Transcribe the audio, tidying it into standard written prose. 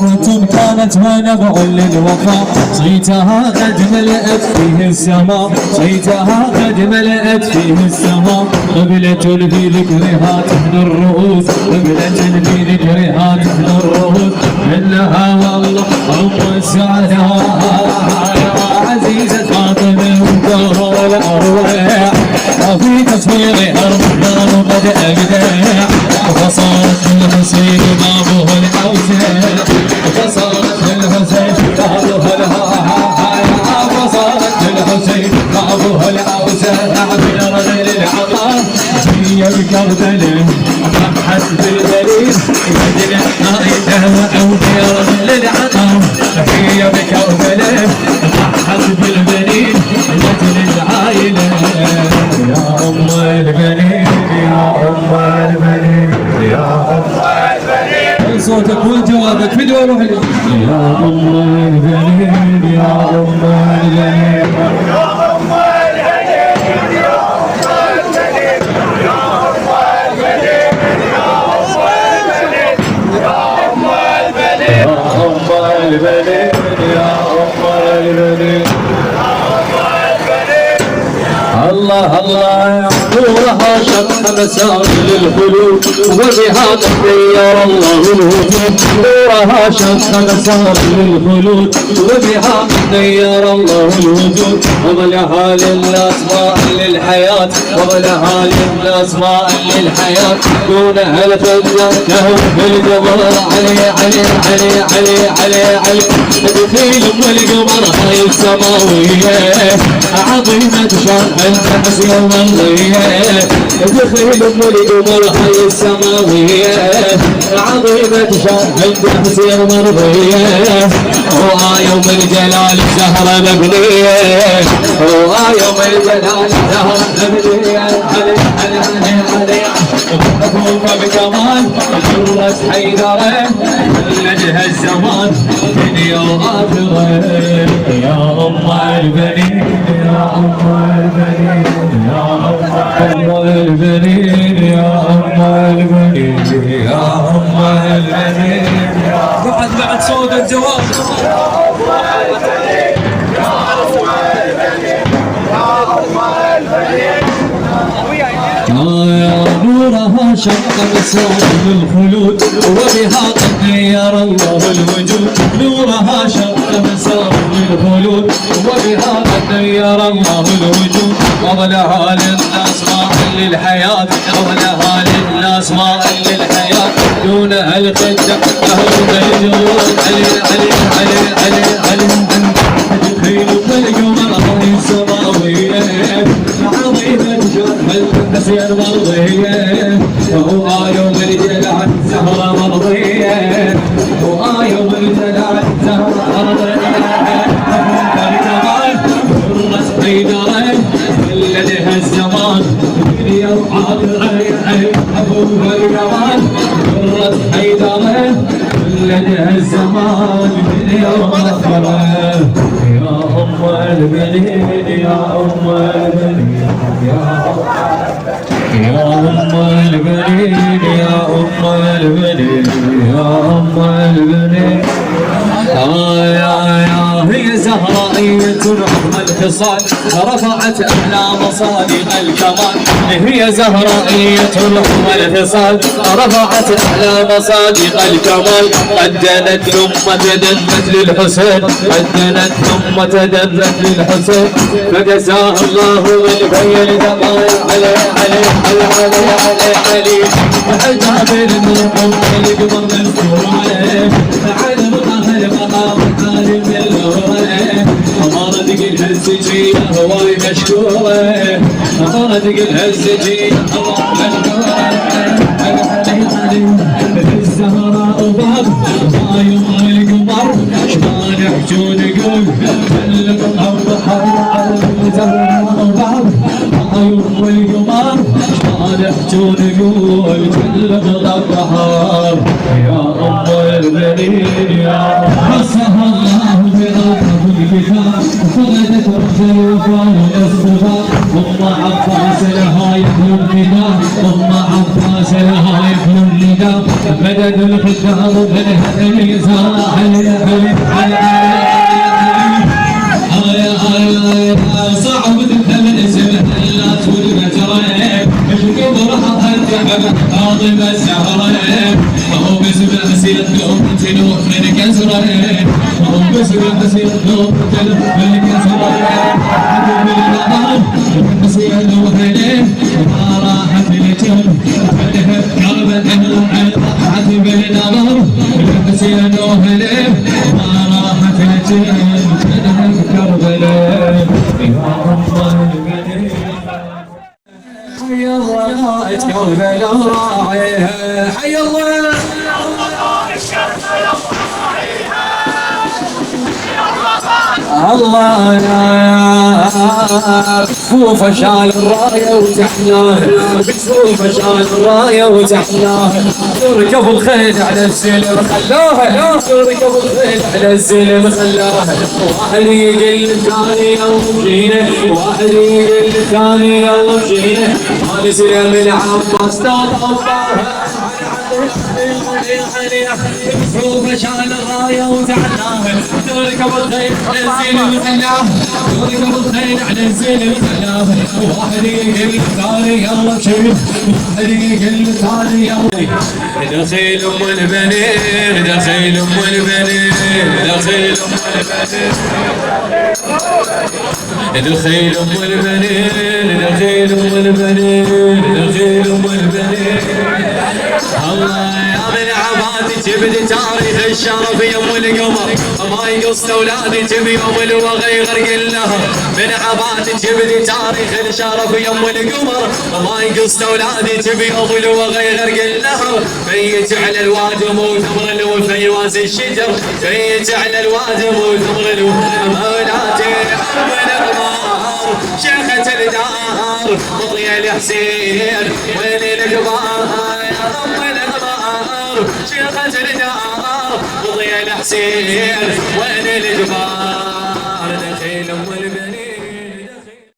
مرة كانت ونبع للوفاء صيتها قد ملأت فيه السماء صيتها قد ملأت فيه السماء قبلة في ذكرها تحنى الرؤوس قبلة في ذكرها تحنى الرؤوس إنها والله أم السعداء عزيزة فاطمة ودار الأرواح وفي تصويرها الرحمن قد أبدع وصارت الحسين بابه الأوسع وصارت الحسين بابه الهاها وصارت الحسين بابه الأوسع في رجل العطاء هي بكربلاء فرحت بالدليل رجل نايته وأودي رجل العطاء هي بكربلاء فرحت بالبنين رجل العائلة يا أم البنين يا أم البنين يا أم البنين صوتك وجوابك في دوره يا أم البنين يا أم البنين يا أم البنين يا أم البنين يا أم البنين يا أم البنين يا أم البنين يا أم البنين الله الله نورها شق مسار للخلود وبها غير الله الوجود نورها شق مسار للخلود وبها غير الله الوجود وضلها للأسماء للحياة وضلها للأسماء للحياة دونها الفجر له بالجبر علي علي علي علي علي علي تدخيل والقمر هاي السماوية عظيمة شرح النفس يوم الغياب تدخيل والقمر هاي السماوية عظيمة شرح النفس يوم الغياب هو يوم الجلال زهرة مبنية هو يوم الجلال زهرة مبنية علي علي علي علي مفهومة بكمال جرة حيدرة ولدها الزمان دنيا وآخرة يا أم البنين يا أم البنين يا أم البنين يا أم البنين يا أم البنين بعد صوت الجواب يا أم البنين يا أم البنين يا أم البنين نورها شق مسار الخلود وبها قد غير الله الوجود نورها شق مسار الخلود وبها قد غير الله الوجود وضلها للأسماء للحياة وضلها للأسماء للحياة دونها الخدة له الجود علي علي علي علي علي تدخيل بالقمر هاي السماوية عظيمة شرح النفس المرضية وهو يوم الجلال زهرة مرضية هو يوم الجلال زهرة مرضية حرة حيدرة ولدها الزمان دنيا وآخرة أبوها الجمال حرة حيدرة ولدها الزمان دنيا وآخرة يا أم البنين يا أم البنين يا أم البنين يا أم البنين يا أم البنين هي زهرائية عظم الخصال رفعت أعلى مصادق الكمال هي زهرائية عظم الخصال رفعت أعلى مصادق الكمال قد دنت ثم تدنت للحسين قد دنت ثم تدنت للحسين فجزاه الله بالخير دمار علي علي علي علي علي علي وحجاب النور القمر منصور عليه علم أهل مقام عالم اللورة أمارة الهزجية هواي مشكورة أمارة الهزجية هواي مشكورة الزهراء وباب ما يوم القمر شمان حجون قول القمر بحر على الزهراء وباب ما يوم القمر شمان حجون قول القمر بحر يا أم البنين يا خصها الله برحمته الكتاب فقدت رمز الوفاء والاصطفاء أم عباس لها يحلو النداء أم عباس لها يحلو النداء مدد الخدام من الميزان صعب تفهم اسمها الناس والمجرين الكبر حطت عاظم السهرين هو باسم سيدهم تنوح من كسرين هو باسم سيدهم تنوح من كسرين حكم النظام سيدهم عليه ما راحت الجنب قلبا راحت بالنظر سيدهم عليه ما راحت الجنب كربلاء يا الله حي الله كربلاء راعيها حي الله الله يا بكفوفه شال الرايه وتحناه بكفوفه شال الرايه وتحناه تركب الخيل على السلم خلاها تركب الخيل على السلم خلاها واحد يقل الثاني يلا مشينا واحد يقل الثاني يلا مشينا هذا سلم العباس تطبعها بكفوفه شال الرايه وتحناه تركب الخيل الزين خلاه تركب الخيل على الزين خلاه واحد يقل الثاني يلا بشيل واحد يقل الثاني يلا دخيل ام البنين دخيل ام البنين دخيل ام البنين دخيل ام البنين دخيل ام البنين دخيل ام البنين الله يا من عبادي جبت تاريخ الشرف يم القمر ما يقص اولادي جب يوم الوغى يغرق لها من عبادي جبت تاريخ الشرف يم القمر ما يقص اولادي جب يوم الوغى يغرق لها بيت على الوادم وثمر الوفيواز الشجر بيت على الوادم وثمر الوفيوازاتي ام الاغمار شيخة الدار مضي الحسين وين القبار يا ام الاغمار شيخة الدار مضي الحسين وين الجبار دخيل ام البنين